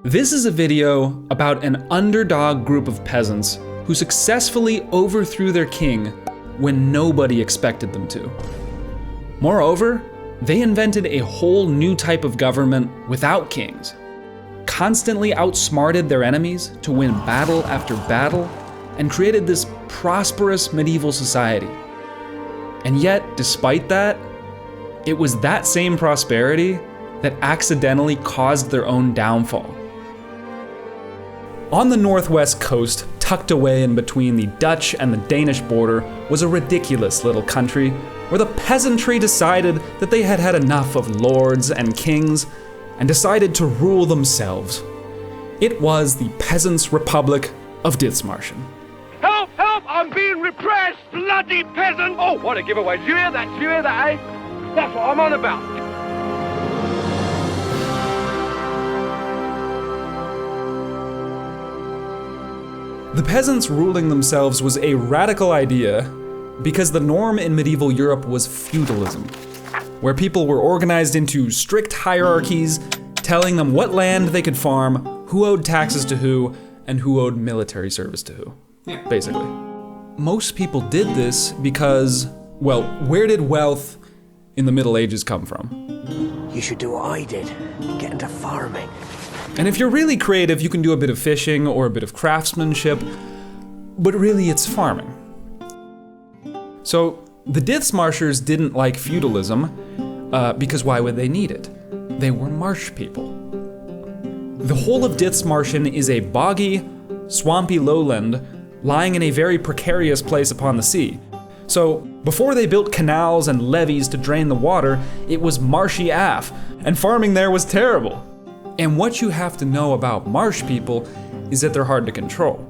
This is a video about an underdog group of peasants who successfully overthrew their king when nobody expected them to. Moreover, they invented a whole new type of government without kings, constantly outsmarted their enemies to win battle after battle, and created this prosperous medieval society. And yet, despite that, it was that same prosperity that accidentally caused their own downfall. On the northwest coast, tucked away in between the Dutch and the Danish border, was a ridiculous little country where the peasantry decided that they had had enough of lords and kings and decided to rule themselves. It was the Peasants' Republic of Dithmarschen. Help! Help! I'm being repressed! Bloody peasant! Oh, what a giveaway. Did you hear that? Did you hear that, eh? That's what I'm on about. The peasants ruling themselves was a radical idea because the norm in medieval Europe was feudalism, where people were organized into strict hierarchies, telling them what land they could farm, who owed taxes to who, and who owed military service to who, basically. Most people did this because, well, where did wealth in the Middle Ages come from? You should do what I did, get into farming. And if you're really creative, you can do a bit of fishing or a bit of craftsmanship, but really it's farming. So the Dithmarschers didn't like feudalism because why would they need it? They were marsh people. The whole of Dithmarschen is a boggy, swampy lowland lying in a very precarious place upon the sea. So before they built canals and levees to drain the water, it was marshy AF, and farming there was terrible. And what you have to know about marsh people is that they're hard to control.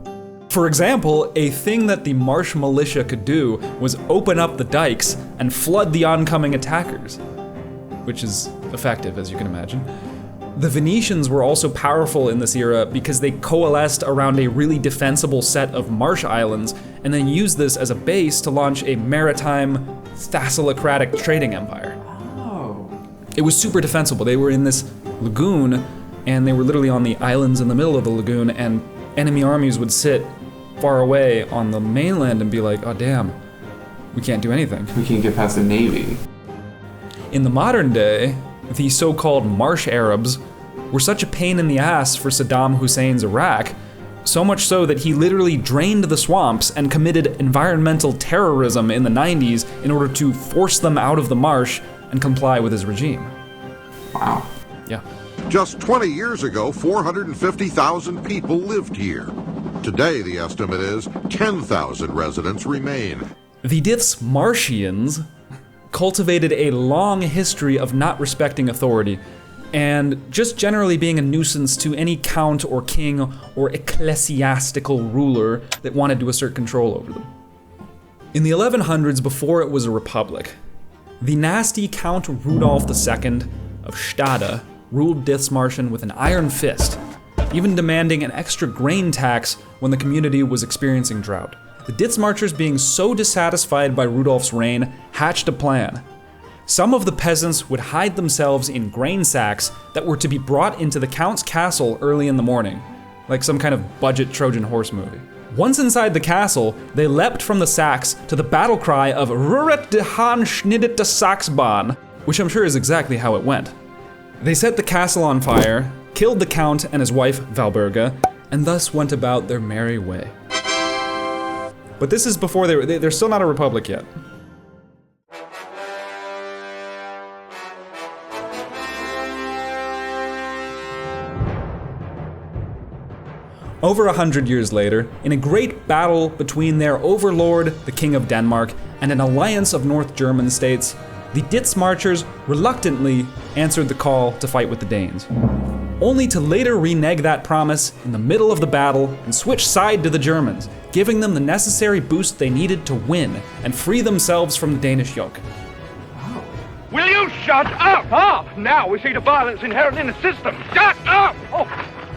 For example, a thing that the marsh militia could do was open up the dikes and flood the oncoming attackers, which is effective, as you can imagine. The Venetians were also powerful in this era because they coalesced around a really defensible set of marsh islands and then used this as a base to launch a maritime, Thessalocratic trading empire. Oh. It was super defensible. They were in this lagoon, and they were literally on the islands in the middle of the lagoon, and enemy armies would sit far away on the mainland and be like, oh damn, we can't do anything. We can't get past the Navy. In the modern day, the so-called marsh Arabs were such a pain in the ass for Saddam Hussein's Iraq, so much so that he literally drained the swamps and committed environmental terrorism in the 90s in order to force them out of the marsh and comply with his regime. Wow. Yeah. Just 20 years ago, 450,000 people lived here. Today, the estimate is 10,000 residents remain. The Dithmarscheans cultivated a long history of not respecting authority and just generally being a nuisance to any count or king or ecclesiastical ruler that wanted to assert control over them. In the 1100s, before it was a republic, the nasty Count Rudolf II of Stade ruled Dithmarschen with an iron fist, even demanding an extra grain tax when the community was experiencing drought. The Dithmarschers, being so dissatisfied by Rudolf's reign, hatched a plan. Some of the peasants would hide themselves in grain sacks that were to be brought into the Count's castle early in the morning, like some kind of budget Trojan horse movie. Once inside the castle, they leapt from the sacks to the battle cry of Ruret de Han Schnidit de Saxbahn, which I'm sure is exactly how it went. They set the castle on fire, killed the Count and his wife Valberga, and thus went about their merry way. But this is before they're still not a republic yet. Over 100 years later, in a great battle between their overlord, the King of Denmark, and an alliance of North German states, the Dithmarschers reluctantly answered the call to fight with the Danes, only to later renege that promise in the middle of the battle and switch side to the Germans, giving them the necessary boost they needed to win and free themselves from the Danish yoke. Will you shut up? Ah, now we see the violence inherent in the system. Shut up! Oh,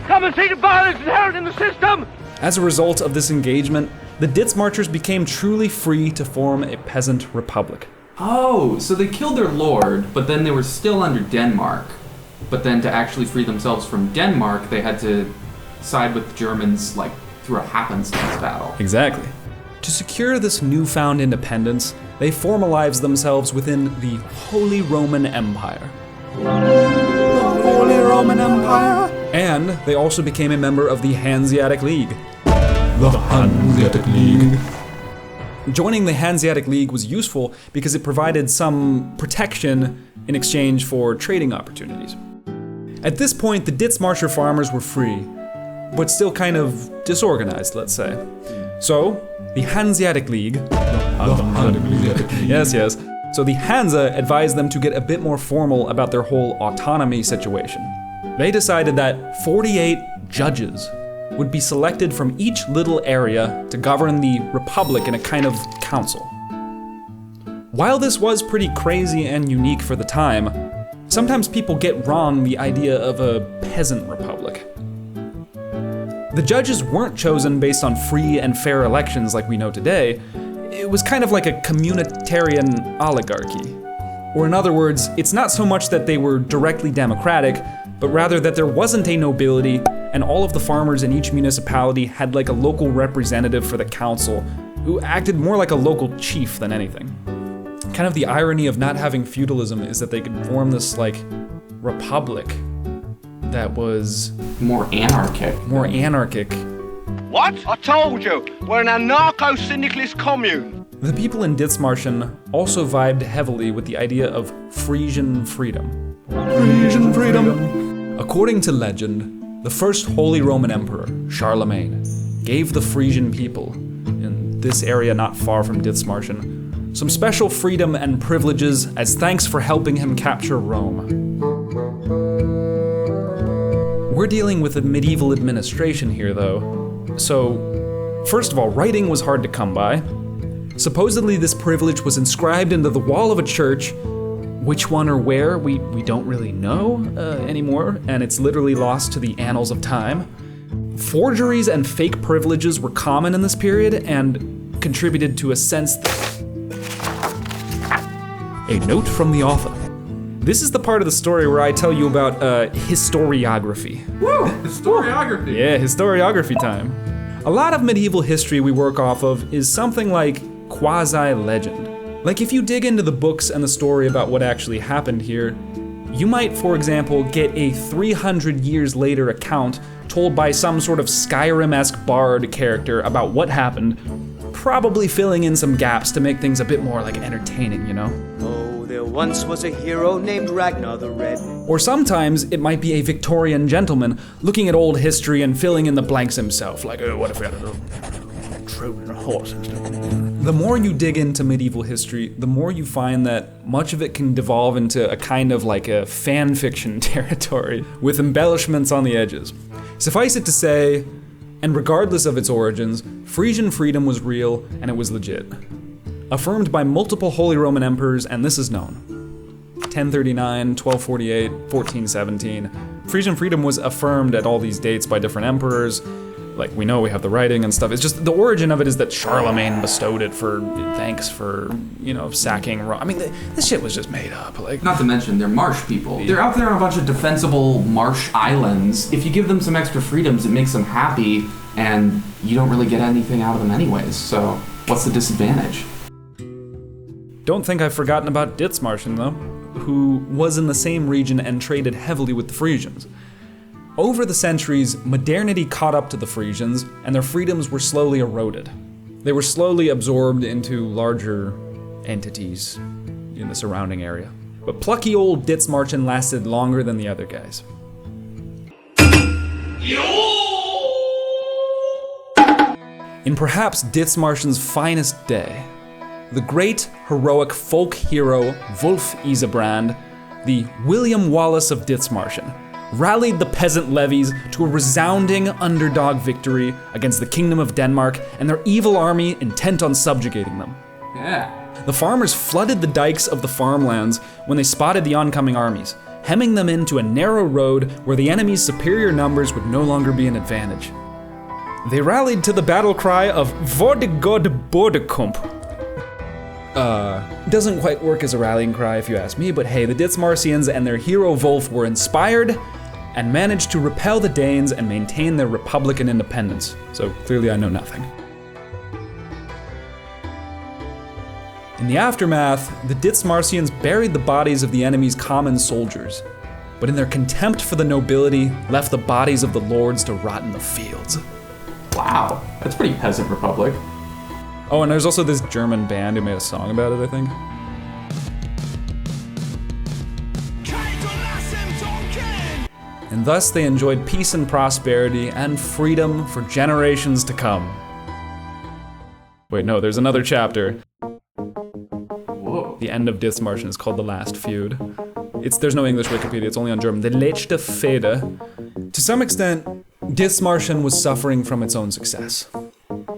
come and see the violence inherent in the system! As a result of this engagement, the Dithmarschers became truly free to form a peasant republic. Oh, so they killed their lord, but then they were still under Denmark. but then to actually free themselves from Denmark, they had to side with the Germans, like, through a happenstance battle. Exactly. To secure this newfound independence, they formalized themselves within the Holy Roman Empire. The Holy Roman Empire! And they also became a member of the Hanseatic League. The Hanseatic League. Joining the Hanseatic League was useful because it provided some protection in exchange for trading opportunities. At this point, the Dithmarscher farmers were free, but still kind of disorganized, let's say. So, the Hanseatic League, yes, so the Hanse advised them to get a bit more formal about their whole autonomy situation. They decided that 48 judges would be selected from each little area to govern the republic in a kind of council. While this was pretty crazy and unique for the time, sometimes people get wrong the idea of a peasant republic. The judges weren't chosen based on free and fair elections like we know today. It was kind of like a communitarian oligarchy. Or in other words, it's not so much that they were directly democratic, but rather that there wasn't a nobility, and all of the farmers in each municipality had like a local representative for the council, who acted more like a local chief than anything. Kind of the irony of not having feudalism is that they could form this like republic that was More anarchic. What? I told you, we're an anarcho-syndicalist commune. The people in Dithmarschen also vibed heavily with the idea of Frisian freedom. Frisian freedom! According to legend, the first Holy Roman Emperor, Charlemagne, gave the Frisian people, in this area not far from Dithmarschen, some special freedom and privileges as thanks for helping him capture Rome. We're dealing with a medieval administration here, though. So, first of all, writing was hard to come by. Supposedly this privilege was inscribed into the wall of a church. Which one or where, we don't really know anymore, and it's literally lost to the annals of time. Forgeries and fake privileges were common in this period and contributed to a sense that... A note from the author. This is the part of the story where I tell you about historiography. Woo! Historiography! Yeah, historiography time. A lot of medieval history we work off of is something like quasi-legend. Like if you dig into the books and the story about what actually happened here, you might, for example, get a 300 years later account told by some sort of Skyrim-esque bard character about what happened, probably filling in some gaps to make things a bit more like entertaining, you know? Oh, there once was a hero named Ragnar the Red. Or sometimes it might be a Victorian gentleman looking at old history and filling in the blanks himself, like, oh, what if we had a Trojan horse and stuff. The more you dig into medieval history, the more you find that much of it can devolve into a kind of like a fan fiction territory with embellishments on the edges. Suffice it to say, and regardless of its origins, Frisian freedom was real and it was legit. Affirmed by multiple Holy Roman emperors, and this is known. 1039, 1248, 1417. Frisian freedom was affirmed at all these dates by different emperors. Like, we know we have the writing and stuff. It's just, the origin of it is that Charlemagne bestowed it for thanks for, you know, sacking Rome. I mean, this shit was just made up. Like, not to mention, they're marsh people. They're out there on a bunch of defensible marsh islands. If you give them some extra freedoms, it makes them happy, and you don't really get anything out of them anyways. So, what's the disadvantage? Don't think I've forgotten about Dithmarschen, though, who was in the same region and traded heavily with the Frisians. Over the centuries, modernity caught up to the Frisians, and their freedoms were slowly eroded. They were slowly absorbed into larger entities in the surrounding area. But plucky old Dithmarschen lasted longer than the other guys. In perhaps Dithmarschen's finest day, the great heroic folk hero Wulf Isebrand, the William Wallace of Dithmarschen, rallied the peasant levies to a resounding underdog victory against the Kingdom of Denmark and their evil army intent on subjugating them. Yeah. The farmers flooded the dikes of the farmlands when they spotted the oncoming armies, hemming them into a narrow road where the enemy's superior numbers would no longer be an advantage. They rallied to the battle cry of Vor de God Bordekump. Doesn't quite work as a rallying cry if you ask me, but hey, the Dithmarsians and their hero Wolf were inspired and managed to repel the Danes and maintain their republican independence. So clearly I know nothing. In the aftermath, the Dithmarsians buried the bodies of the enemy's common soldiers, but in their contempt for the nobility, left the bodies of the lords to rot in the fields. Wow, that's pretty peasant republic. Oh, and there's also this German band who made a song about it, I think. And thus they enjoyed peace and prosperity and freedom for generations to come. Wait, no, there's another chapter. Whoa. The end of Dithmarschen is called The Last Feud. There's no English Wikipedia, it's only on German. The letzte Fehde. To some extent, Dithmarschen was suffering from its own success.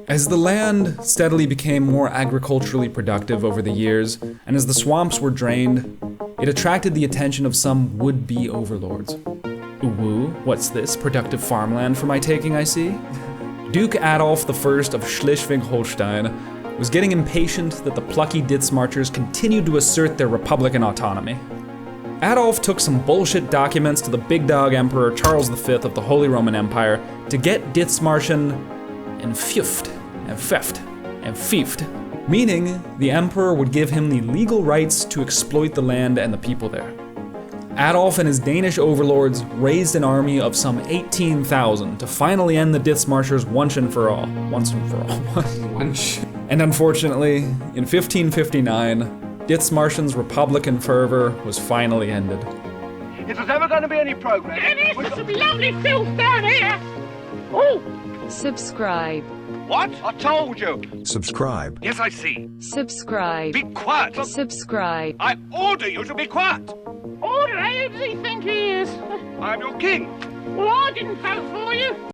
As the land steadily became more agriculturally productive over the years, and as the swamps were drained, it attracted the attention of some would-be overlords. Ooh, what's this? Productive farmland for my taking, I see? Duke Adolf I of Schleswig-Holstein was getting impatient that the plucky Dithmarschers continued to assert their republican autonomy. Adolf took some bullshit documents to the big dog emperor Charles V of the Holy Roman Empire to get Dithmarschen fiefed, meaning the emperor would give him the legal rights to exploit the land and the people there. Adolf and his Danish overlords raised an army of some 18,000 to finally end the Dithmarschers once and for all. And unfortunately, in 1559, Dithmarschen's republican fervor was finally ended. Is there ever going to be any progress? It is some lovely filth down here. Oh! Subscribe. What? I told you. Subscribe. Yes, I see. Subscribe. Be quiet. Subscribe. I order you to be quiet. Order, who does he think he is? I'm your king. Well, I didn't vote for you.